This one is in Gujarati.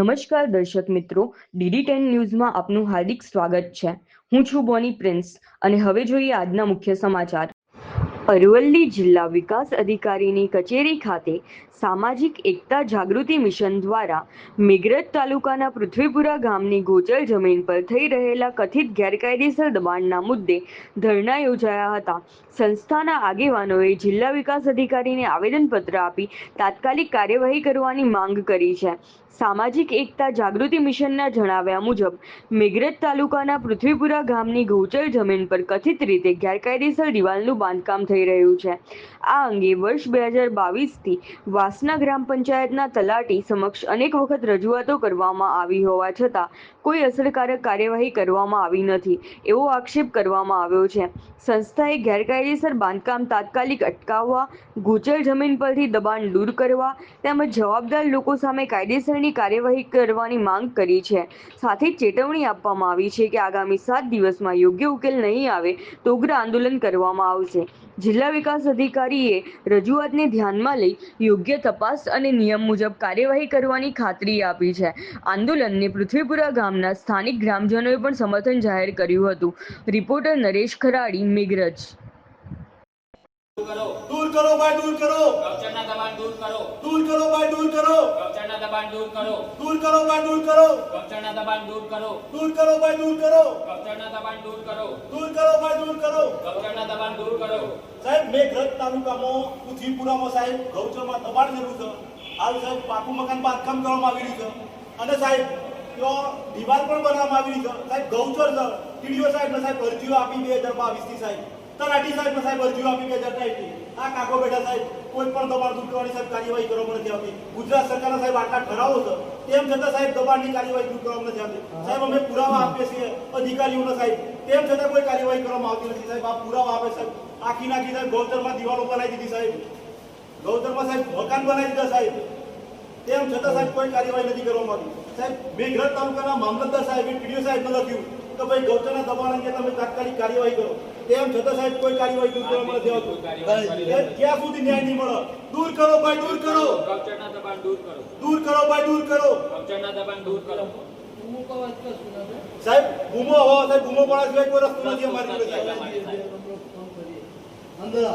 નમસ્કાર દર્શક મિત્રો, DD10 ન્યૂઝમાં આપનું હાર્દિક સ્વાગત છે। હું છું બોની પ્રિન્સ અને હવે જોઈએ આજના મુખ્ય સમાચાર। અરવલ્લી જિલ્લા વિકાસ અધિકારીની કચેરી ખાતે સામાજિક એકતા જાગૃતિ મિશન દ્વારા મેઘરજ તાલુકાના પૃથ્વીપુરા ગામની ગોચર જમીન પર થઈ રહેલા કથિત ગેરકાયદેસર દબાણના મુદ્દે ધરણા યોજાયા હતા। સંસ્થાના આગેવાનોએ જિલ્લા વિકાસ અધિકારીને આવેદનપત્ર આપી તાત્કાલિક કાર્યવાહી કરવાની માંગ કરી છે। સામાજિક એકતા જાગૃતિ મિશનના જણાવ્યા મુજબ મેઘરજ તાલુકાના પૃથ્વીપુરા ગામની ગૌચર જમીન પર કથિત રીતે ગેરકાયદેસર દિવાલનું બાંધકામ થઈ રહ્યું છે। આ અંગે વર્ષ 2022થી વાસના ગ્રામ પંચાયતના તલાટી સમક્ષ અનેક વખત રજૂઆતો કરવામાં આવી હોવા છતાં કોઈ અસરકારક કાર્યવાહી કરવામાં આવી નથી એવો આક્ષેપ કરવામાં આવ્યો છે। સંસ્થાએ ગેરકાયદેસર બાંધકામ તાત્કાલિક અટકાવવા, ગોચર જમીન પરથી દબાણ દૂર કરવા તેમજ જવાબદાર લોકો સામે કાયદેસરની કાર્યવાહી કરવાની માંગ કરી છે। સાથે ચેતવણી આપવામાં આવી છે કે આગામી 7 દિવસમાં યોગ્ય ઉકેલ નહીં આવે તો ઉગ્ર આંદોલન કરવામાં આવશે। જિલ્લા વિકાસ અધિકારીએ રજૂઆતને ધ્યાનમાં લઈ યોગ્ય તપાસ અને નિયમ મુજબ કાર્યવાહી કરવાની ખાતરી આપી છે। આંદોલનને પૃથ્વીપુરા ગામના સ્થાનિક ગ્રામજનોએ પણ સમર્થન જાહેર કર્યું હતું। રિપોર્ટર નરેશ ખરાડી, મેઘરજ। दूर करो भाई, दूर करो गौचरना दबाण दूर करो, दूर करो भाई, दूर करो गौचरना दबाण दूर करो, दूर करो भाई, दूर करो गौचरना दबाण दूर करो, दूर करो भाई, दूर करो गौचरना दबाण दूर करो, दूर करो भाई, दूर करो गौचरना दबाण दूर करो। साहेब मेघरज तालुकाમાં પૃથ્વીપુરામાં સાહેબ ગૌચરમાં દબાણ કર્યું છે। હાલ સાહેબ પાકું મકાન બાંધકામ કરવામાં આવી રહ્યું છે અને સાહેબ તો દિવાલ પણ બનાવવામાં આવી રહી છે। સાહેબ ગૌચર છે, ટીડીઓ સાહેબને સાહેબ અરજીઓ આપી 2022 થી સાહેબ તલાટી સાહેબને સાહેબ અરજીઓ આપી 2023 આ કાકો બેઠા સાહેબ કોઈ પણ દબાણ દૂર કરવાની સાહેબ કાર્યવાહી કરવામાં નથી આવતી। ગુજરાત સરકારના સાહેબ આટલા ઠરાવો છે તેમ છતાં સાહેબ દબાણની કાર્યવાહી દૂર કરવામાં નથી આવતી। સાહેબ અમે પુરાવા આપીએ છીએ અધિકારીઓને સાહેબ તેમ છતાં કોઈ કાર્યવાહી કરવામાં આવતી નથી। સાહેબ આ પુરાવા આપે સાહેબ આખી નાખી સાહેબ ગૌચરમાં દિવાલો બનાવી દીધી સાહેબ, ગૌચરમાં સાહેબ મકાન બનાવી દીધા સાહેબ, તેમ છતાં સાહેબ કોઈ કાર્યવાહી નથી કરવામાં આવતી। સાહેબ મેઘરજ તાલુકાના મામલતદાર સાહેબે ટીડીઓ સાહેબને લખ્યું કે ભાઈ ગૌચરના દબાણ અંગે તમે તાત્કાલિક કાર્યવાહી કરો, તેમ છતાં સાહેબ કોઈ કાર્યવાહી દૂર કરવામાં નથી આવતી। ક્યાં સુધી ન્યાય નહીં મળે? દૂર કરો ભાઈ, દૂર કરો ગૌચરના દબાણ દૂર કરો, દૂર કરો ભાઈ, દૂર કરો ગૌચરના દબાણ દૂર કરો। સાહેબ ગુમો હો સાહેબ, ગુમો પડવા સિવાય કોઈ રસ્તો નથી અમારી જોડે સાહેબ। અંદર